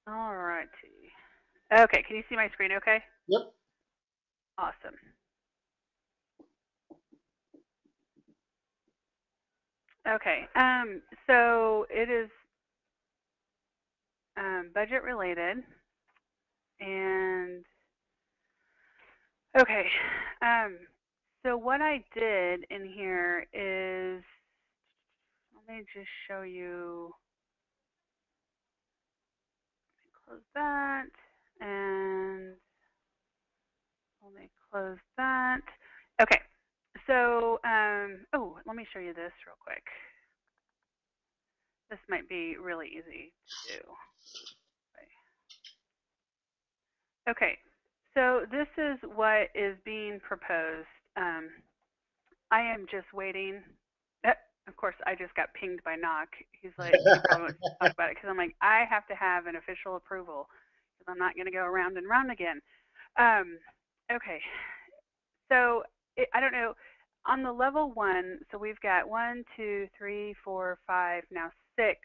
All righty. Okay, can you see my screen okay? Yep. Awesome. Okay, so it is budget related, and okay, um, so what I did in here is, let me just show you, close that, and let me close that. Okay, so, oh, let me show you this real quick. This might be really easy to do. Okay, so this is what is being proposed. Um, I am just waiting. Of course, I just got pinged by Knock. He's like, he probably wants to talk about it because I'm like, I have to have an official approval because I'm not going to go around and round again. Um, okay, so I don't know. On the level one, so we've got one, two, three, four, five, now six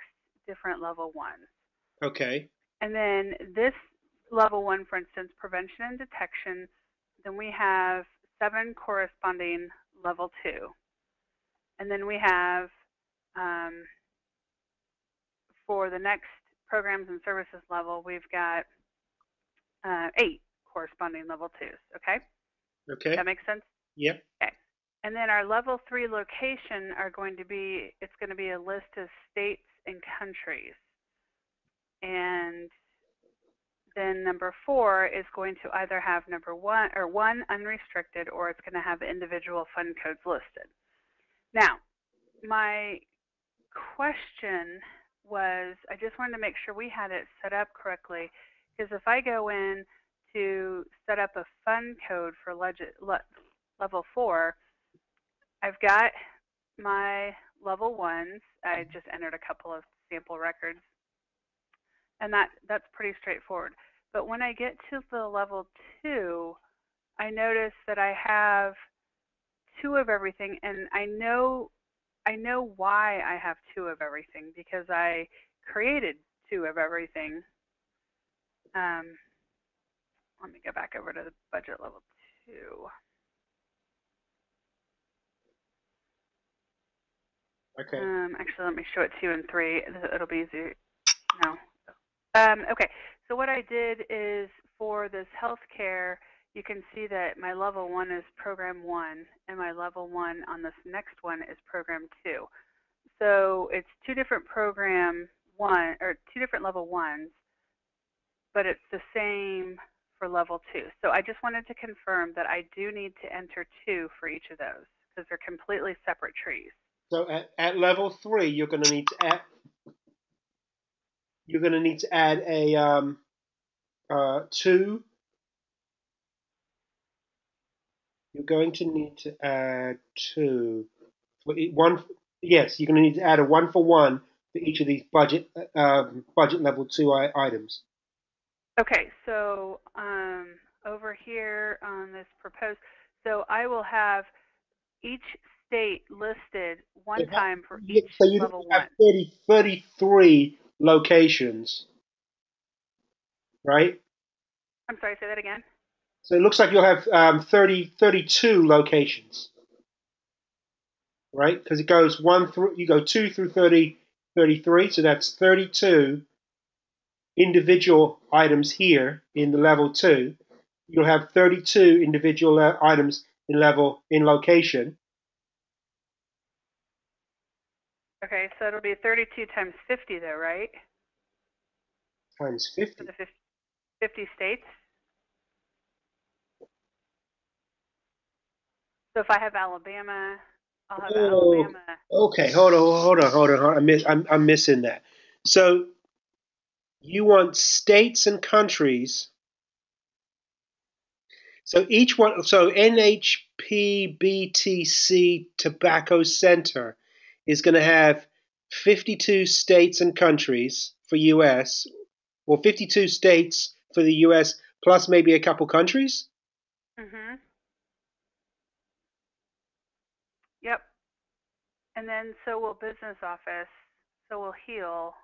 different level ones. Okay. And then this level one, for instance, prevention and detection, then we have seven corresponding level two. And then we have, um, for the next programs and services level, we've got eight corresponding level twos. Okay? Okay. That makes sense? Yep. Okay. And then our level three location are going to be, it's going to be a list of states and countries. And then number four is going to either have number one or one unrestricted, or it's going to have individual fund codes listed. Now, my question was, I just wanted to make sure we had it set up correctly, because if I go in to set up a fund code for level four, I've got my level ones. I just entered a couple of sample records, and that's pretty straightforward. But when I get to the level two, I notice that I have two of everything, and I know why I have two of everything because I created two of everything. Um, Let me go back over to the budget level two. Okay. Actually, let me show it to you in three. It'll be easier. No. Okay. So what I did is for this healthcare, you can see that my level one is program one, and my level one on this next one is program two. So it's two different program one or two different level ones, but it's the same for level two. So I just wanted to confirm that I do need to enter two for each of those because they're completely separate trees. So at level three, you're going to need to add a two. You're going to need to add two for one. Yes, you're going to need to add a one for one for each of these budget level two items. Okay, so over here on this proposed, so I will have each state listed one time for each So you level have one. 33 locations, right? I'm sorry, say that again. So it looks like you'll have 32 locations, right? Because it goes one through, you go 2 through 33. So that's 32 individual items here in the level two. You'll have 32 individual items in location Okay, so it'll be 32 times 50 though, right? times For 50. the 50 states. So if I have Alabama, I'll have Oh, Alabama. okay. Hold on. I'm missing that. So you want states and countries. So each one, so NHPBTC Tobacco Center is going to have 52 states and countries for US, or 52 states for the US, plus maybe a couple countries. Mhm. Yep. And then so will business office. So will heal.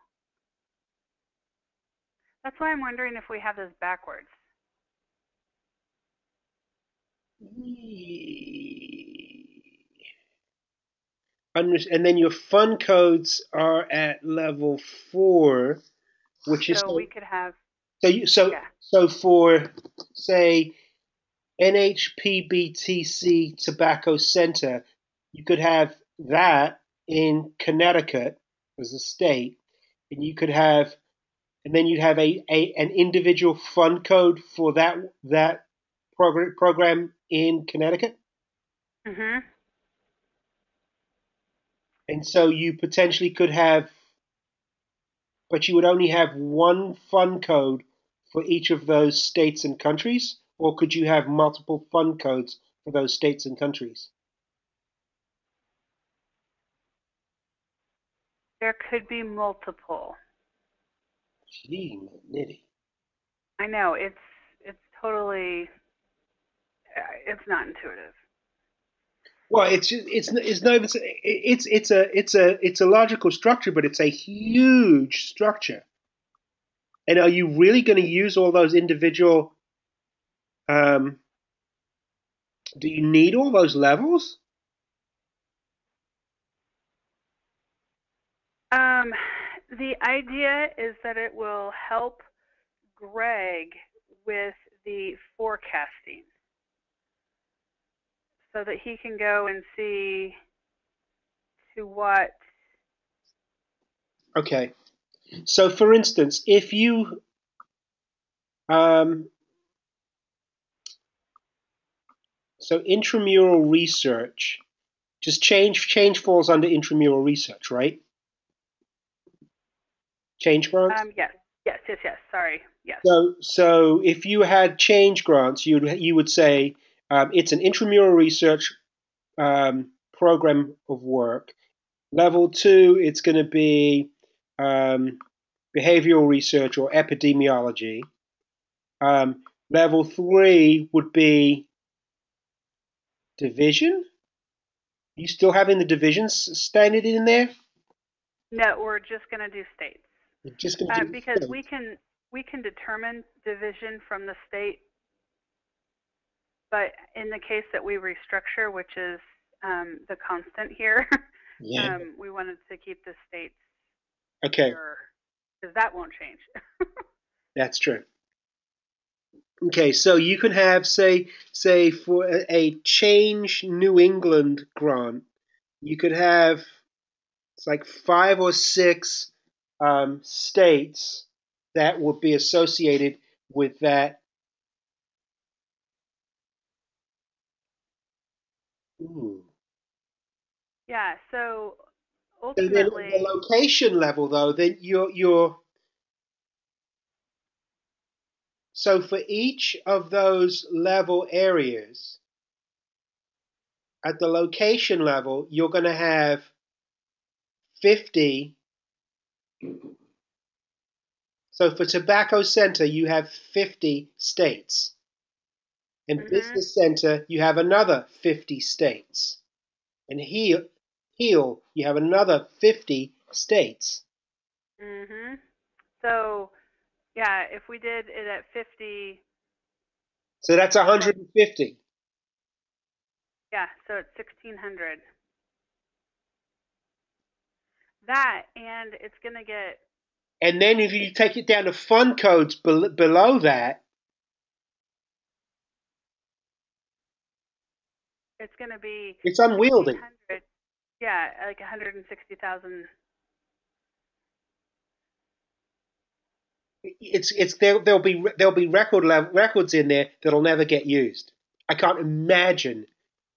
That's why I'm wondering if we have this backwards. And then your fund codes are at level 4, which is So we could have, so you, so yeah. so for say NHPBTC Tobacco Center, you could have that in Connecticut as a state, and you could have, and then you'd have an individual fund code for that program in Connecticut, Mhm. and so you potentially could have, but you would only have one fund code for each of those states and countries, or could you have multiple fund codes for those states and countries? There could be multiple. Gee, nitty. I know it's totally it's not intuitive. Well, it's not even it's a logical structure, but it's a huge structure. And are you really going to use all those individual? Um, do you need all those levels? Um, the idea is that it will help Greg with the forecasting so that he can go and see to what. Okay. So, for instance, if you um, so intramural research, just change falls under intramural research, right? Change grants. Yes, yes, yes, yes. Sorry, yes. So if you had change grants, you would say it's an intramural research program of work. Level 2, it's going to be um, behavioral research or epidemiology. Level 3 would be division. Are you still having the divisions standard in there? No, we're just going to do states You're just going to do because states. we can determine division from the state, but in the case that we restructure, which is the constant here, Yeah. we wanted to keep the states Okay, pure because that won't change. that's true. Okay, so you can have, say for a Change New England grant, you could have it's like 5 or 6 states that would be associated with that. Ooh. Yeah, so So then, at the ultimately, location level, though, then you're so for each of those level areas, at the location level, you're going to have 50. So for Tobacco Center, you have 50 states. In mhm, Business Center, you have another 50 states. And Heal, you have another 50 states. mhm. So yeah, if we did it at 50, So that's then 150. yeah, so it's 1600. That and it's gonna get And then if you take it down to fund codes below that, it's gonna be it's unwieldy. 1600. Yeah, like 160,000. It's there'll be records in there that'll never get used. I can't imagine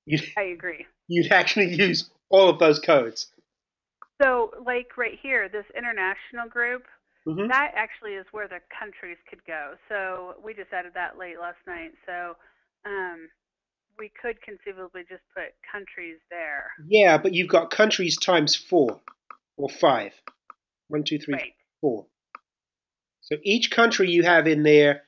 you'd, I agree. you'd actually use all of those codes. So like right here, this international group, Hmm. that actually is where the countries could go. So we just added that late last night. So um, we could conceivably just put countries there. Yeah, but you've got countries times 4 or 5. 1, 2, 3, Right. 4. So each country you have in there.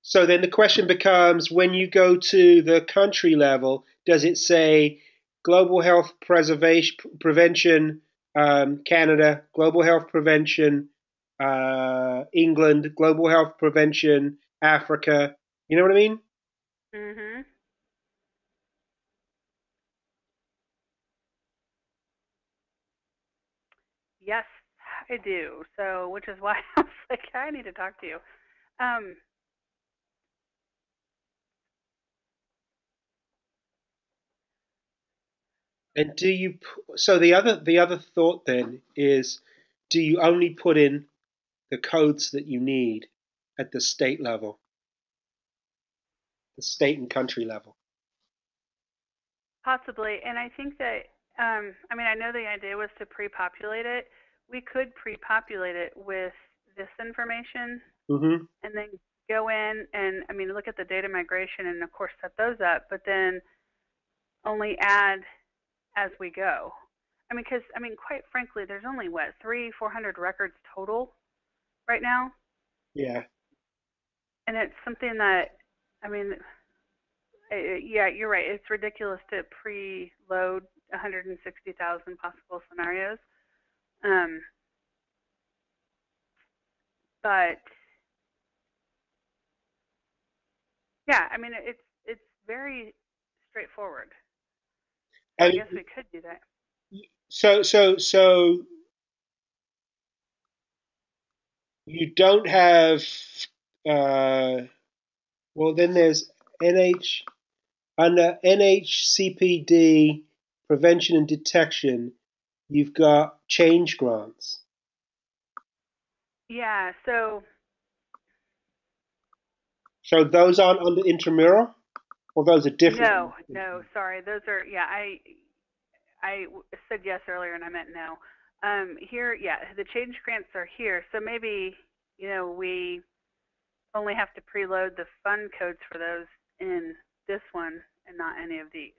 So then the question becomes when you go to the country level, does it say global health prevention, Canada, global health prevention, England, global health prevention, Africa. You know what I mean? Mhm. Yes, I do. So, which is why I was like, I need to talk to you. Um, And do you? So the other thought then is, do you only put in the codes that you need at the state level, the state and country level? Possibly, and I think that I mean, I know the idea was to pre-populate it. We could pre-populate it with this information Mm-hmm. and then go in and I mean, look at the data migration and of course set those up, but then only add as we go. I mean, because I mean, quite frankly, there's only what 400 records total right now, Yeah. and it's something that I mean, yeah, you're right. It's ridiculous to preload 160,000 possible scenarios. Um, but yeah, I mean, it's very straightforward. So I And guess we could do that. so you don't have. Uh, well, then there's NH under NHCPD prevention and detection. You've got change grants. Yeah. So So those aren't under intramural, or those are different. no, no, sorry. Those are yeah. I said yes earlier and I meant no. Here, yeah, the change grants are here. So maybe we only have to preload the fund codes for those in this one and not any of these.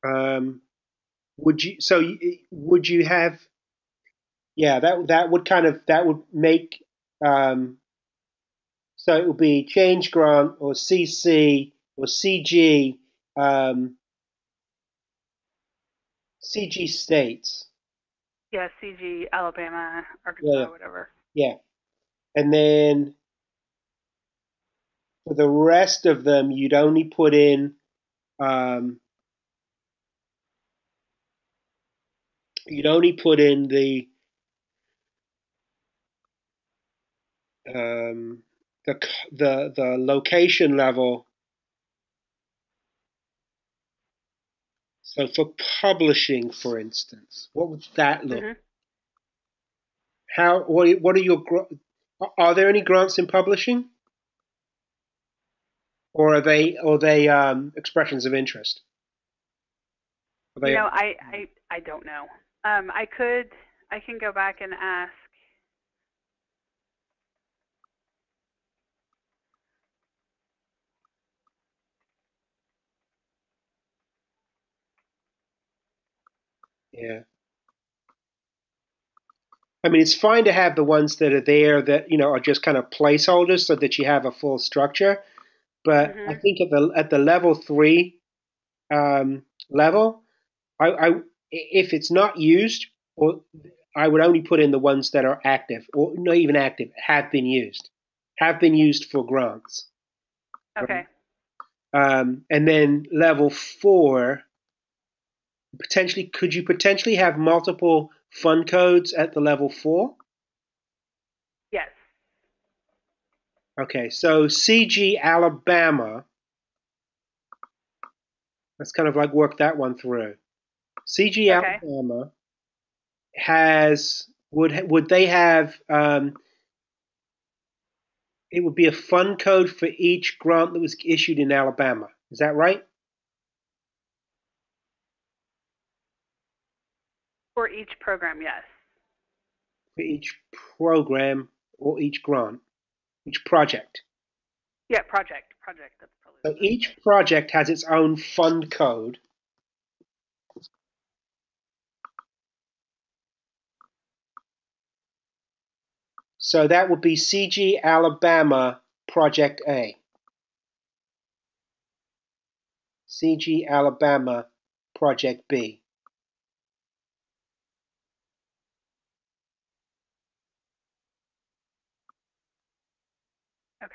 Um, would you? So would you have? Yeah, that would kind of that would make. Um, so it would be change grant or CC or CG, CG states. Yeah, CG, Alabama, Yeah, Arkansas, whatever. yeah, and then for the rest of them, you'd only put in. Um, you'd only put in um, the the location level. So for publishing, for instance, what would that look? Mhm. How? What are your? Are there any grants in publishing, or are they expressions of interest? Are You they? know, I don't know. I can go back and ask. Yeah. I mean, it's fine to have the ones that are there that are just kind of placeholders so that you have a full structure. But I Mhm. think at the level three level, I if it's not used, or I would only put in the ones that are active, or not even active, have been used for grants. Right? Okay. And then level four, could you potentially have multiple fund codes at the level four? Yes. Okay, so CG Alabama, let's kind of like work that one through. CG Okay. Alabama would they have it would be a fund code for each grant that was issued in Alabama. Is that right? For each program, yes. For each program or each grant, each project. Yeah, project. Project. That's probably So the best way. each project has its own fund code. So that would be CG Alabama Project A. CG Alabama Project B.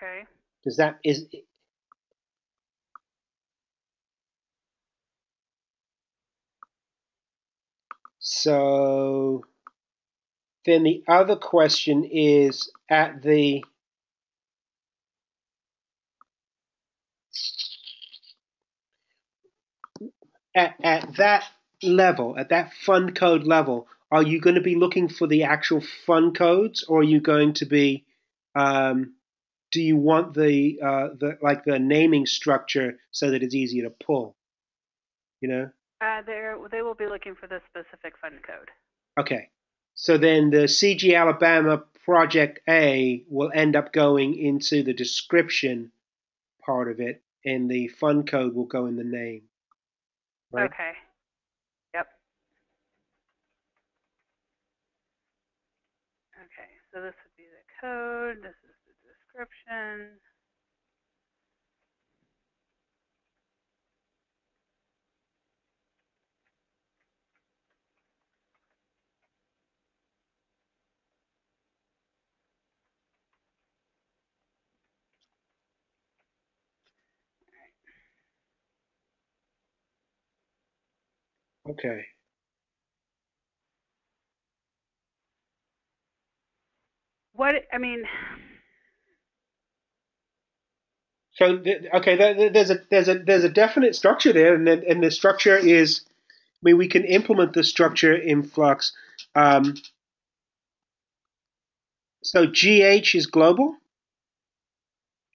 Okay. Does that is so? Then the other question is at that level, at that fund code level, are you going to be looking for the actual fund codes, or are you going to be do you want the naming structure so that it's easier to pull? You know? They will be looking for the specific fund code. Okay. So then the CG Alabama Project A will end up going into the description part of it, and the fund code will go in the name, right? Okay. Yep. Okay. So this would be the code. This is the description. Okay. What I mean, So okay, there's a definite structure there, and the structure is, I mean, we can implement the structure in Flux. Um, so GH is global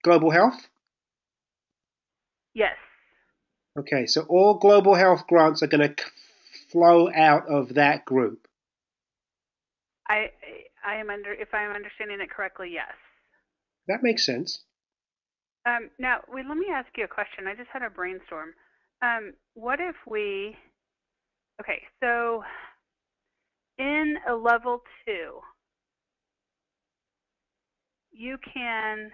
health. yes. Okay, so all global health grants are going to flow out of that group. I I am under if I'm understanding it correctly, yes. That makes sense. Now, let me ask you a question. I just had a brainstorm. What if we, okay, so in a level 2, you can,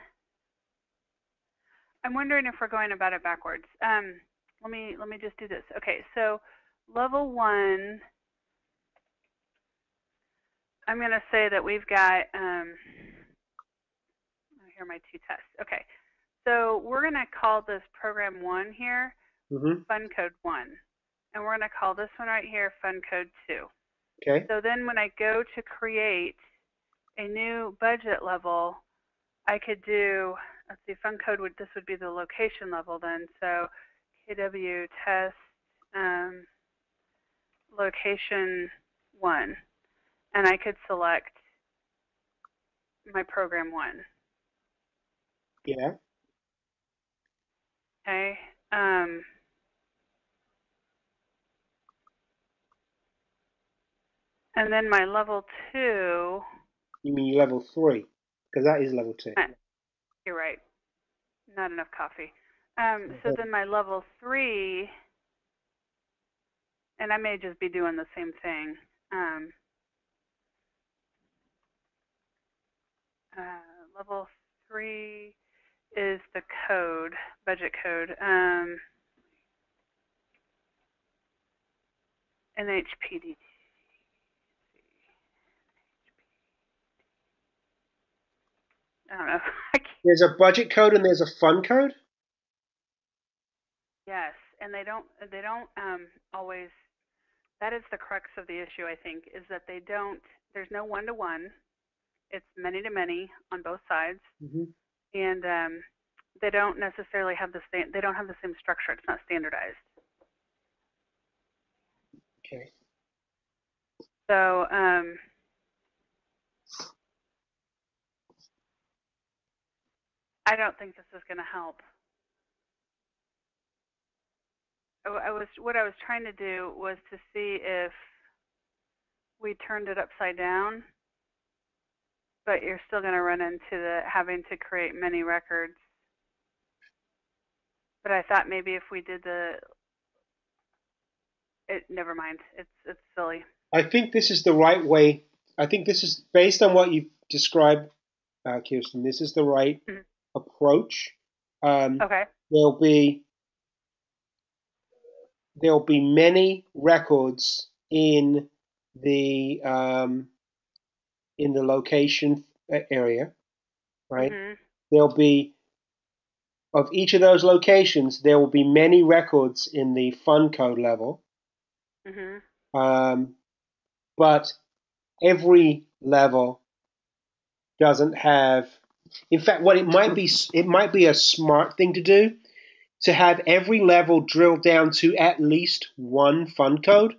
I'm wondering if we're going about it backwards. Let me just do this. Okay, so level 1, I'm going to say that we've got, here are my 2 tests. Okay, so we're going to call this program 1 here Mm-hmm. fun code 1. And we're going to call this one right here fun code 2. Okay. So then when I go to create a new budget level, I could do, let's see, fun code this would be the location level then. So KW test location 1. And I could select my program 1. Yeah. Okay. And then my level 2, You mean level 3? Because that is level 2. you're right, not enough coffee. So then my level 3, and I may just be doing the same thing. Level 3 is the code, budget code, NHPD. I don't know. I can't. There's a budget code and there's a fund code. Yes, and they don't always. That is the crux of the issue. I think is that they don't. There's no one to one. It's many to many on both sides, Mm-hmm. and they don't necessarily have they don't have the same structure. It's not standardized. Okay. So I don't think this is going to help. What I was trying to do was to see if we turned it upside down, but you're still going to run into the having to create many records. But I thought maybe if we did never mind. It's silly. I think this is the right way. I think this is based on what you've described, Kirsten. This is the right Mm-hmm. approach. Okay. There'll be many records the in the location area, right? Mm-hmm. there'll be of each of those locations, there will be many records in the fund code level, Mhm. um, but every level doesn't have. In fact, what it might be a smart thing to do to have every level drill down to at least one fund code,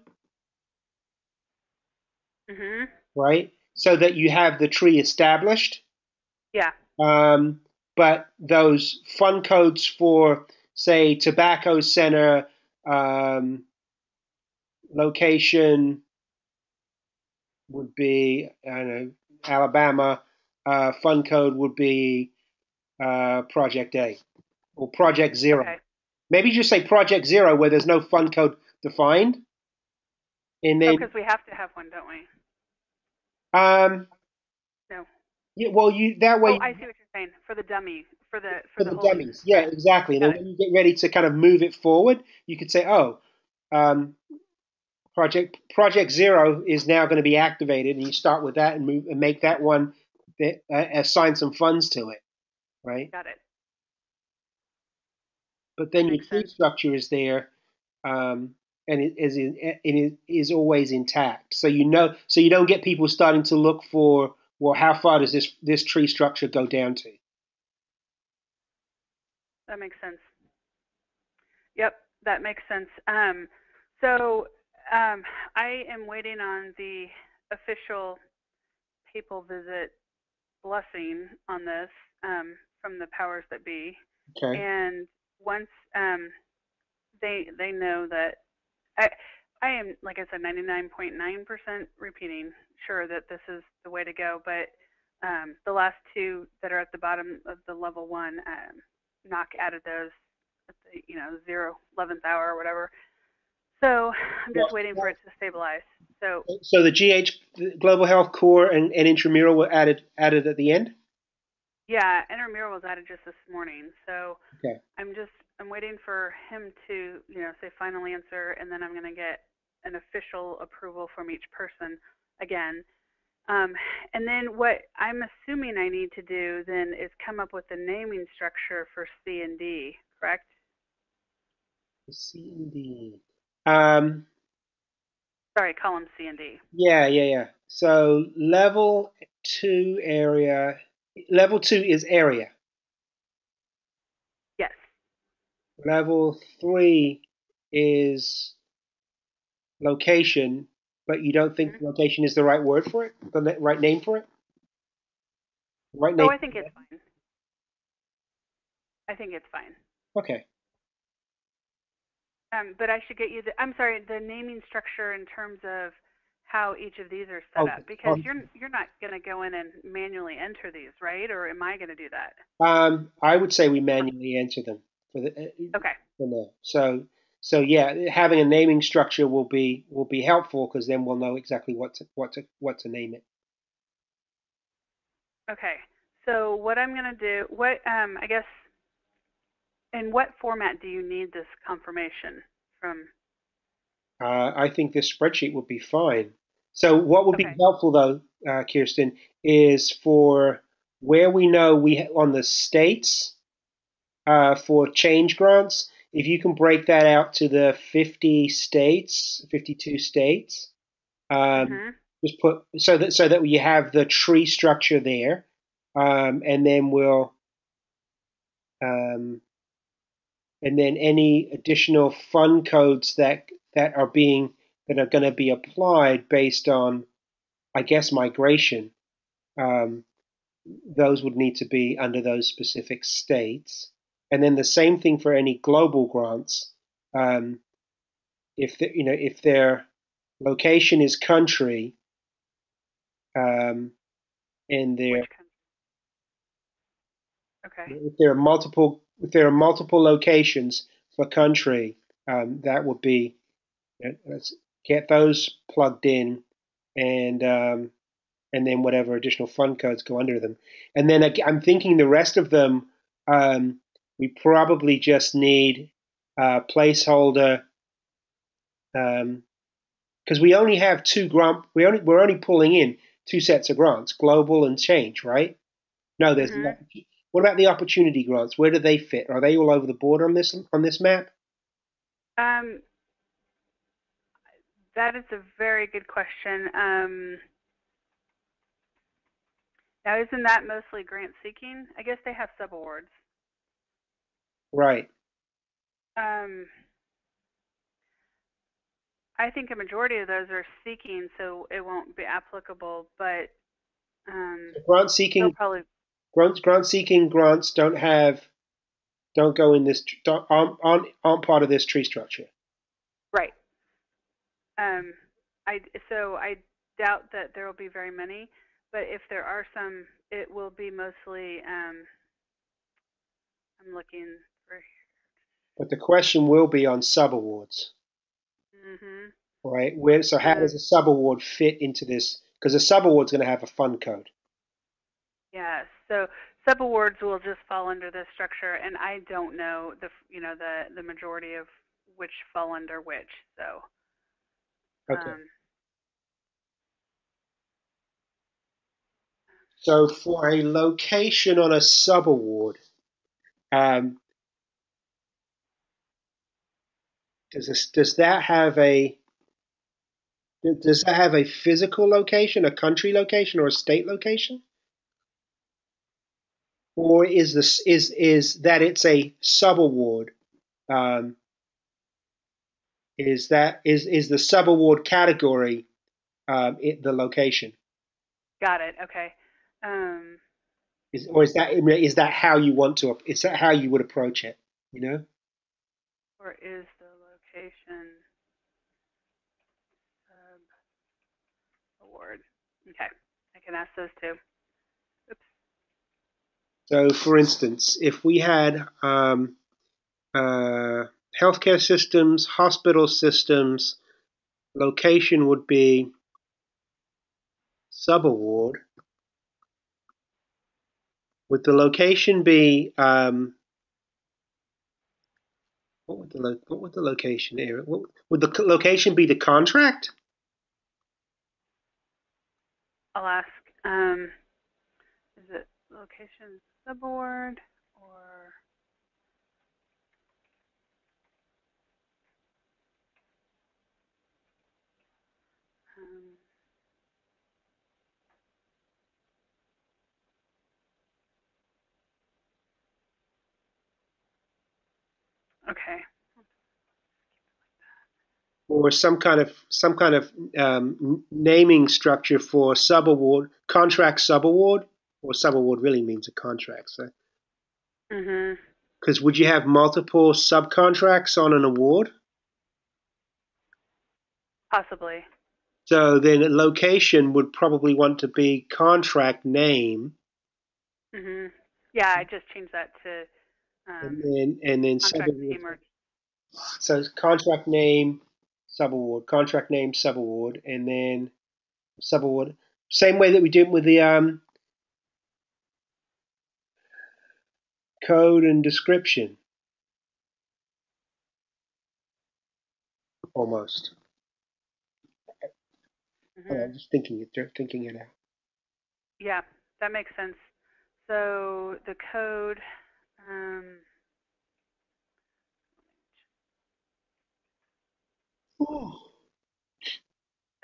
Mhm. right? So that you have the tree established. Yeah. Um, but those fund codes for, say, tobacco center, um, location would be, I don't know, Alabama. Fund code would be Project A or Project Zero. Okay. Maybe just say Project Zero where there's no fund code defined, and Oh, then because we have to have one, don't we? um, No. yeah, well, you that Oh, way I see what you're saying. For the dummy, for for the the holding. dummies. Yeah, Yeah. exactly. And Got then it. when you get ready to kind of move it forward, you could say, oh, um, Project Zero is now going to be activated, and you start with that and move and make that one that, assign some funds to it, right? Got it. But That then your makes tree sense. structure is there, and it is always intact. So so you don't get people starting to look for, well, how far does this tree structure go down to? That makes sense. Yep, that makes sense. So I am waiting on the official papal visit blessing on this from the powers that be, Okay. and once they know that I I am, like I said, 99.9% repeating sure that this is the way to go, but the last two that are at the bottom of the level one, knock added those at the 11th hour or whatever. So I'm just waiting for it to stabilize. So So the GH, the Global Health Core, and Intramural were added at the end. yeah, intramural was added just this morning. So Okay. I'm waiting for him to say final answer, and then I'm gonna get an official approval from each person again. Um, and then what I'm assuming I need to do then is come up with a naming structure for C and D, correct? C and D. Um, Sorry, column C and D. yeah. So level two is area. Yes. Level three is location, but you don't think Mm-hmm. location is the right word for it, the right name for it, the right Oh, name. I think it's fine. I think it's fine. Okay. But I should get you I'm sorry, the naming structure in terms of how each of these are set Oh, up, because you're not going to go in and manually enter these, right? Or am I going to do that? I would say we manually enter them for the Okay. for now. So yeah, having a naming structure will be helpful because then we'll know exactly what to name it. Okay. So what I'm going to do, what I guess, in what format do you need this confirmation from? I think this spreadsheet would be fine. So what would be Okay. helpful though, Kirsten, is for where we know on the states, for change grants, if you can break that out to the 50 states, 52 states, um, Mhm. just put so that you have the tree structure there, and then um, and then any additional fund codes that are going to be applied based on, I guess, migration. Um, those would need to be under those specific states. And then the same thing for any global grants. Um, if their location is country, um, and Which country? Okay. if there are multiple locations for country, that would be, let's get those plugged in, and and then whatever additional fund codes go under them. And then I'm thinking the rest of them, we probably just need a placeholder, because we only have two grant. We're only pulling in two sets of grants, global and change, right? No, there's Mhm. What about the opportunity grants? Where do they fit? Are they all over the board on this map? Um, that is a very good question. Now, isn't that mostly grant seeking? I guess they have subawards. Right. Um, I think a majority of those are seeking, so it won't be applicable. But Grant they'll seeking probably grants don't go in this aren't part of this tree structure. right. Um, I doubt that there will be very many, but if there are some, it will be mostly. I'm looking for. But the question will be on subawards, Mhm. right? So how does a subaward fit into this? Because a subaward's going to have a fund code. Yeah. So subawards will just fall under this structure, and I don't know the majority of which fall under which. So. Okay. Um, So for a location on a subaward, um, does that have a physical location, a country location, or a state location? Or is that it's a subaward? Um, is the subaward category the location? got it. Okay. Um, Is that how you want to? Is that how you would approach it? You know. or is the location award? Okay. I can ask those two. Oops. So, for instance, if we had healthcare systems, hospital systems, location would be subaward. Would the location be what would the location area? What, would the location be the contract? I'll ask. Is it location subaward or um, okay. Or some kind of naming structure for subaward, contract subaward, or subaward really means a contract. So, Mhm. because would you have multiple subcontracts on an award? Possibly. So then a location would probably want to be contract name, Mhm. Yeah, I just changed that to um, and then contract subaward. name or So contract name subaward, and then subaward. Same way that we did with the code and description, almost. mhm. I'm just thinking it out. Yeah, that makes sense. So the code. Um,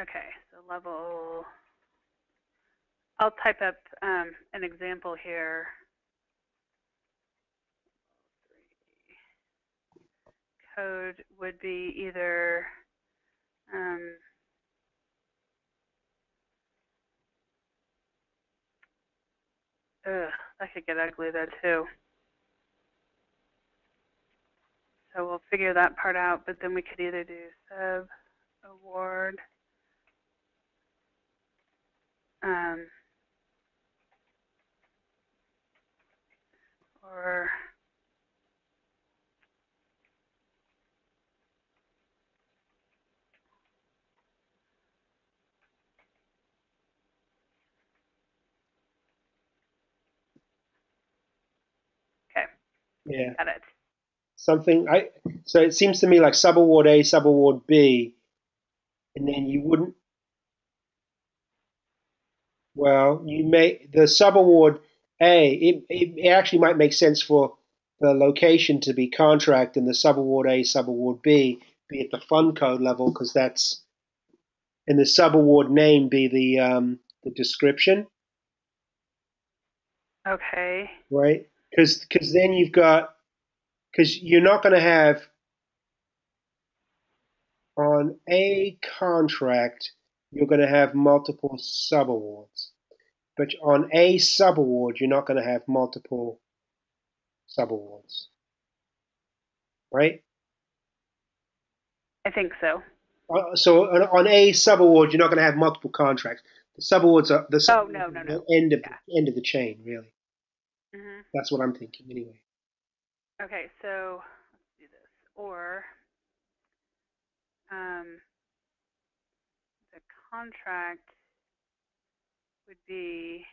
okay. So level. I'll type up an example here. Code would be either um, ugh, that could get ugly though too. So we'll figure that part out, but then we could either do sub award um, or okay, Yeah, got it. something. So it seems to me like subaward A, subaward B, and then you wouldn't. Well, you may the subaward. it actually might make sense for the location to be contract and the subaward A, subaward B be at the fund code level because that's and the subaward name be the description, Okay. right? Because then you've got because you're not going to have on a contract you're going to have multiple subawards, but on a subaward you're not going to have multiple subawards, right? I think so. So on a subaward, you're not going to have multiple contracts. The subawards are Oh, no, no, the no. end of the chain, really. Yeah. That's what I'm thinking, anyway. Okay, so let's do this. Or um, the contract would be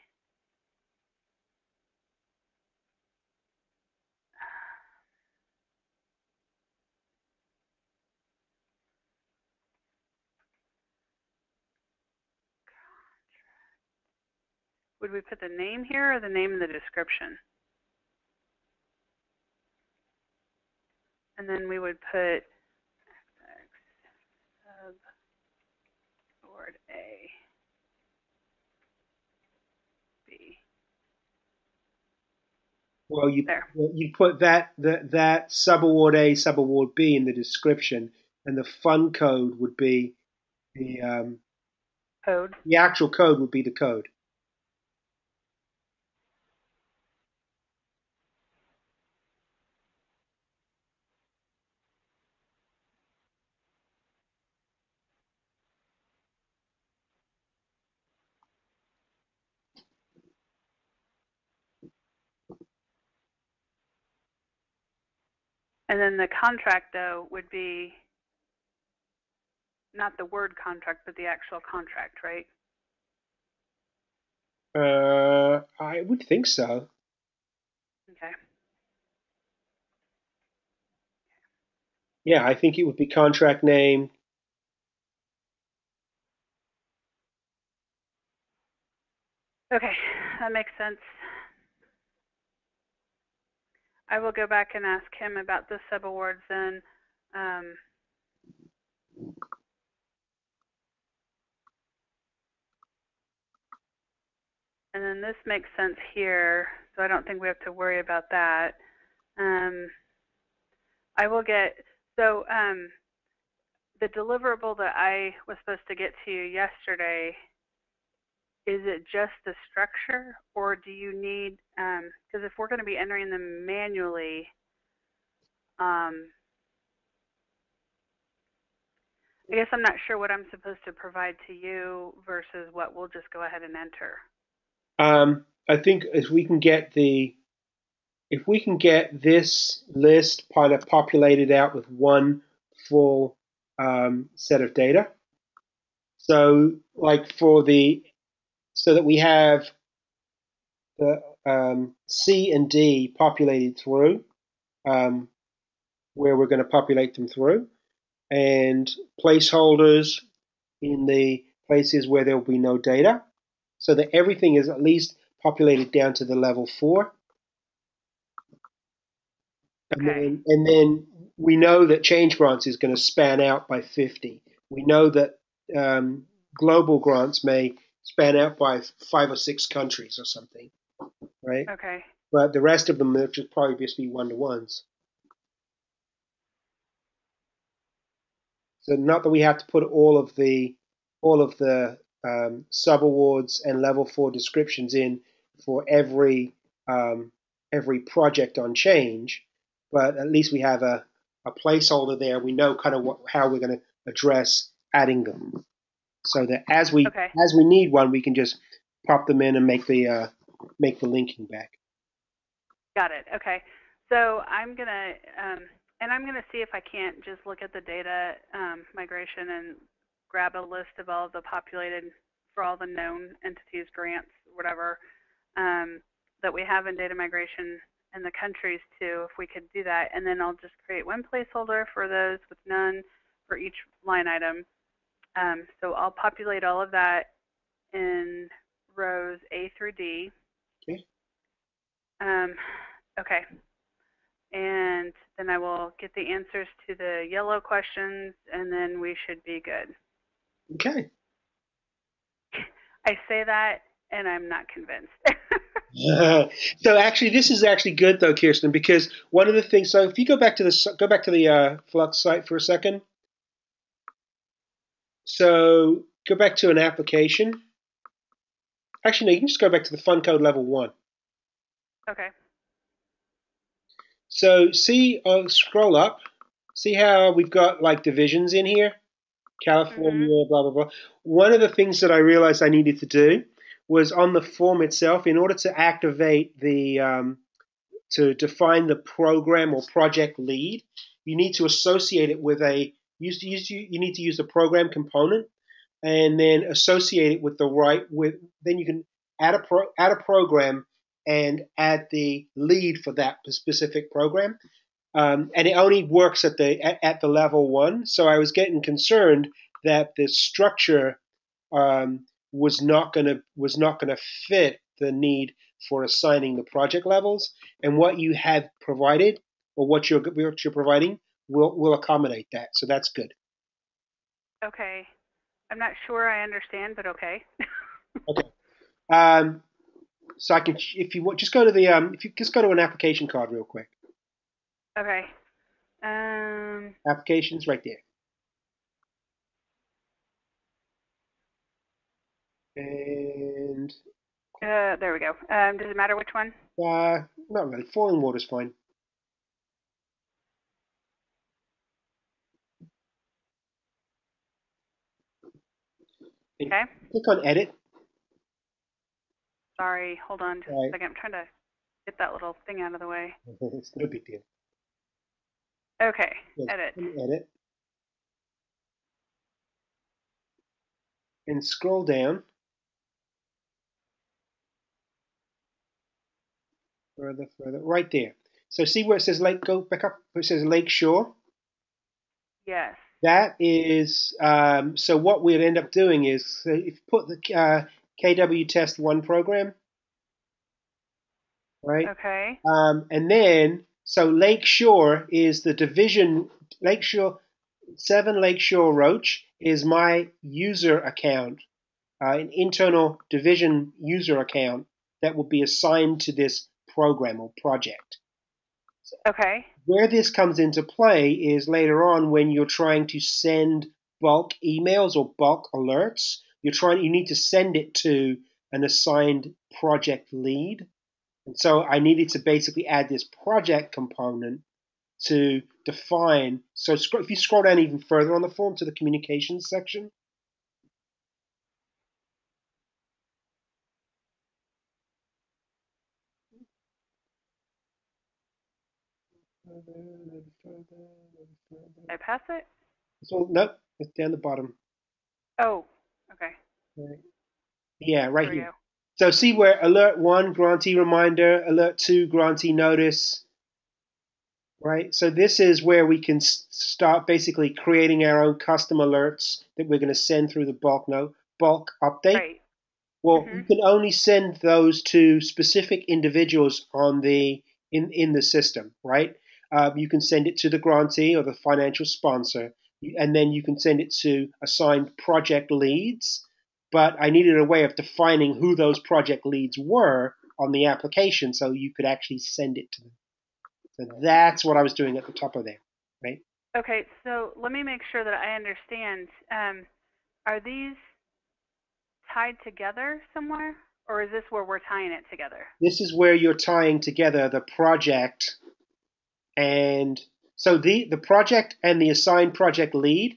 would we put the name here or the name in the description? And then we would put subaward A, B. Well, There. you put that subaward A, subaward B in the description, and the fund code would be the Code. the actual code would be the code. And then the contract, though, would be not the word contract, but the actual contract, right? I would think so. Okay. Yeah, I think it would be contract name. Okay, that makes sense. I will go back and ask him about the subawards then. Um, and then this makes sense here, so I don't think we have to worry about that. I will get, so the deliverable that I was supposed to get to you yesterday, is it just the structure or do you need, because if we're going to be entering them manually, um, I guess I'm not sure what I'm supposed to provide to you versus what we'll just go ahead and enter. I think if we can get this list kind of populated out with one full set of data, so like so that we have the C and D populated through um, where we're going to populate them through, and placeholders in the places where there will be no data, so that everything is at least populated down to the level 4. Okay. And then we know that change grants is going to span out by 50. We know that global grants may span out by 5 or 6 countries or something, right? Okay. But the rest of them will just probably just be one-to-ones. So not that we have to put all of the subawards and level 4 descriptions in for every project on change, but at least we have a placeholder there. We know kind of how we're going to address adding them, so that Okay. as we need one, we can just pop them in and make the linking back. Got it. Okay. So I'm gonna and I'm gonna see if I can't just look at the data migration and grab a list of all of the populated for all the known entities, grants, whatever that we have in data migration and the countries too. If we could do that, and then I'll just create one placeholder for those with none for each line item. So I'll populate all of that in rows A through D. Okay. Okay. And then I will get the answers to the yellow questions, and then we should be good. Okay. I say that, and I'm not convinced. So actually, this is actually good though, Kirsten, because one of the things. So if you go back to the Flux site for a second. So go back to an application. Actually, no, you can just go back to the fun code level 1. Okay. So see, scroll up. See how we've got like divisions in here? Mhm. California, blah, blah, blah. One of the things that I realized I needed to do was on the form itself, in order to activate to define the program or project lead, you need to associate it with you need to use the program component and then associate it with then you can add a program and add the lead for that specific program. And it only works at the level 1. So I was getting concerned that the structure was not gonna fit the need for assigning the project levels, and what you have provided or what you're providing will accommodate that. So that's good. Okay. I'm not sure I understand, but okay. Okay. Um, so I can, if you want, just go to the if you just go to an application card real quick. Okay. Um. Applications right there, and There we go. Does it matter which one? not really. Falling water's fine. And Okay. click on edit. Sorry. Hold on just a Right. second. I'm trying to get that little thing out of the way. It's not a big deal. Okay. Yes, Edit. edit and scroll down further, right there. So see where it says Lake, go back up where it says Lake Shore? Yes. That is, so what we'd end up doing is, so if you put the KW Test 1 program, right? Okay. And then, so Lake Shore is the division, Lake Shore, 7 Lake Shore Roach is my user account, an internal division user account that will be assigned to this program or project. Okay. Where this comes into play is later on when you're trying to send bulk emails or bulk alerts. You need to send it to an assigned project lead. And so I needed to basically add this project component to define. So if you scroll down even further on the form to the communications section, I pass it? so nope, it's down the bottom. Oh. Okay. Right. Yeah, right There we here. go. So see where alert 1, grantee reminder, alert 2, grantee notice, right? So this is where we can start basically creating our own custom alerts that we're going to send through the bulk update. Right. Well, you Mhm. can only send those to specific individuals in the system, right? You can send it to the grantee or the financial sponsor, and then you can send it to assigned project leads. But I needed a way of defining who those project leads were on the application, so you could actually send it to them. So that's what I was doing at the top of there, right? Okay. So let me make sure that I understand. Are these tied together somewhere, or is this where we're tying it together? This is where you're tying together the project and so the project and the assigned project lead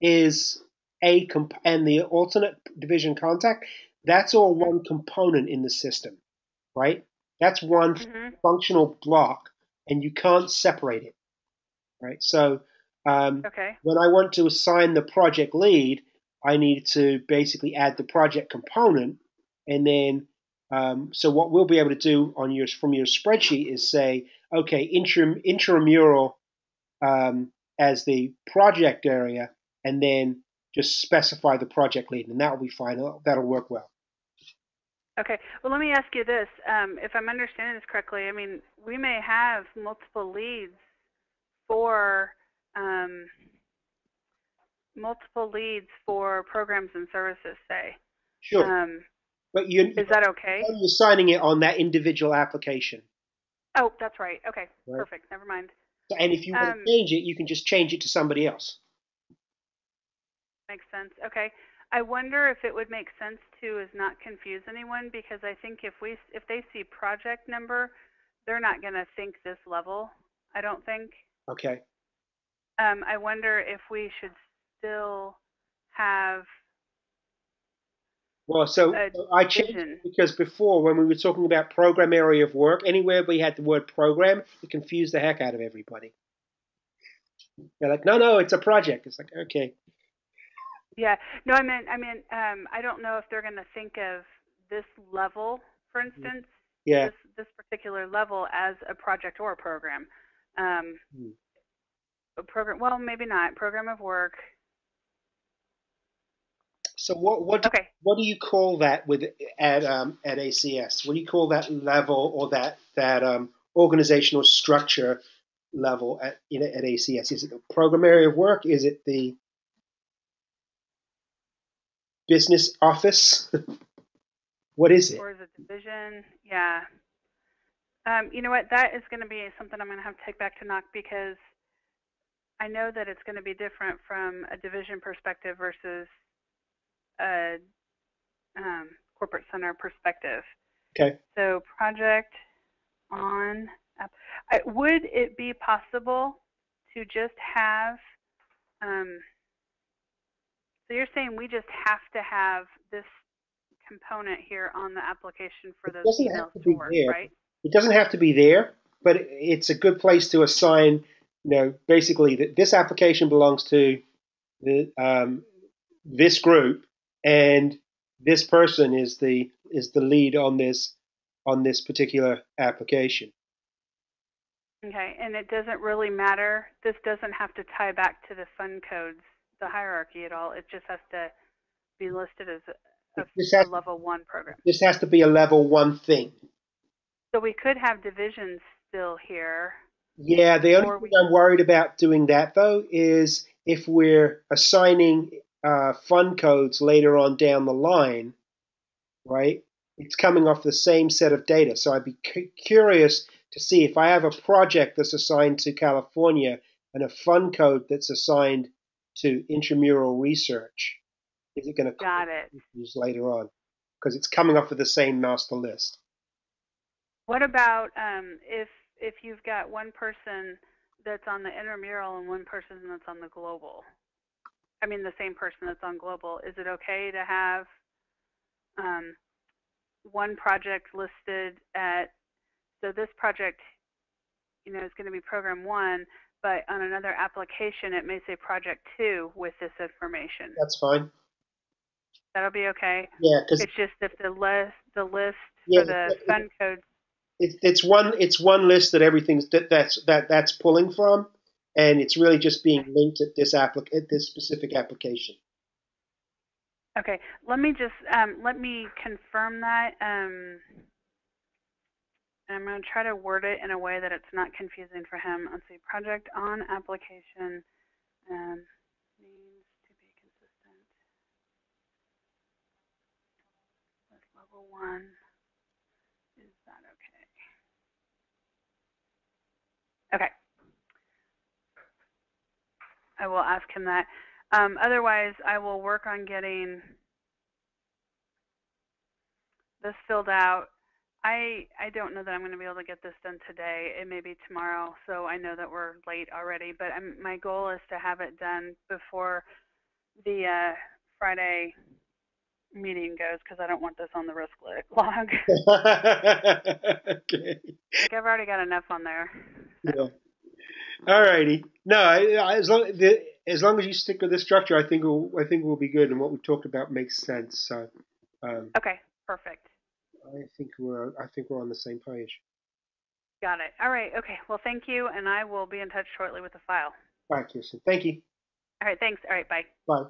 is and the alternate division contact. That's all Mhm. one component in the system, right? That's one Mhm. functional block, and you can't separate it, right? So Okay. when I want to assign the project lead, I need to basically add the project component, and then so what we'll be able to do on from your spreadsheet is say, okay, intramural as the project area, and then just specify the project lead, and that will be fine. That'll work well. Okay. Well, let me ask you this. If I'm understanding this correctly, I mean, we may have multiple leads for um, programs and services, say. Sure, Um, but you is that okay? you're signing it on that individual application, Oh, that's right. Okay, right? perfect. Never mind. And if you want to Um, change it, you can just change it to somebody else. Makes sense. Okay. I wonder if it would make sense to is not confuse anyone, because I think if they see project number, they're not going to think this level. I don't think. Okay. I wonder if we should still have Well, so a I changed division. it because before, when we were talking about program area of work, anywhere we had the word program, it confused the heck out of everybody. They're like, no, no, it's a project. It's like, okay, Yeah. No, I don't know if they're going to think of this level, for instance, yeah. this particular level as a project or a program. Um, Hmm. a program. Well, maybe not. Program of work. So Okay. what do you call that with at ACS? What do you call that level or that organizational structure level at ACS? Is it the program area of work? Is it the business office? What is it? Or as a division. Yeah. You know what? That is going to be something I'm going to have to take back to knock, because I know that it's going to be different from a division perspective versus a corporate center perspective. Okay. So project on. Would it be possible to just have? Um, so you're saying we just have to have this component here on the application for It those doesn't have emails to to be work, there. right? It doesn't have to be there, but it's a good place to assign. Basically, that this application belongs to the this group, and this person is the lead on this particular application. Okay, and it doesn't really matter. This doesn't have to tie back to the fund codes, the hierarchy at all. It just has to be listed as It just a has level one program. this has to be a level one thing. So we could have divisions still here, Yeah, the only or thing we. I'm worried about doing that though is if we're assigning fund codes later on down the line, right? It's coming off the same set of data. So I'd be curious to see if I have a project that's assigned to California and a fund code that's assigned to intramural research. Is it going to cause Got it. issues later on? Because it's coming off of the same master list. What about if you've got one person that's on the intramural and one person that's on the global? I mean, the same person that's on global. Is it okay to have um, one project listed at, so this project, is going to be program one, but on another application it may say project two with this information. That's fine. That'll be okay. Yeah, because It's just if the list yeah, for the fund codes. it's one list that everything's that's pulling from, and it's really just being linked at this specific application. Okay, let me just let me confirm that. And I'm going to try to word it in a way that it's not confusing for him. Let's see, project on application needs to be consistent with level one. Is that okay? Okay, I will ask him that. Otherwise, I will work on getting this filled out. I don't know that I'm going to be able to get this done today. It may be tomorrow, so I know that we're late already. But my goal is to have it done before the Friday meeting goes, because I don't want this on the risk log. Okay. Like, I've already got enough on there. So. Yeah. All righty. No, as long as you stick with the structure, I think we'll be good, and what we talked about makes sense. So, um, Okay, perfect. I think we're on the same page. Got it. All right. Okay. Well, thank you, and I will be in touch shortly with the file. All right, Kirsten. Thank you. All right. Thanks. All right. Bye. Bye.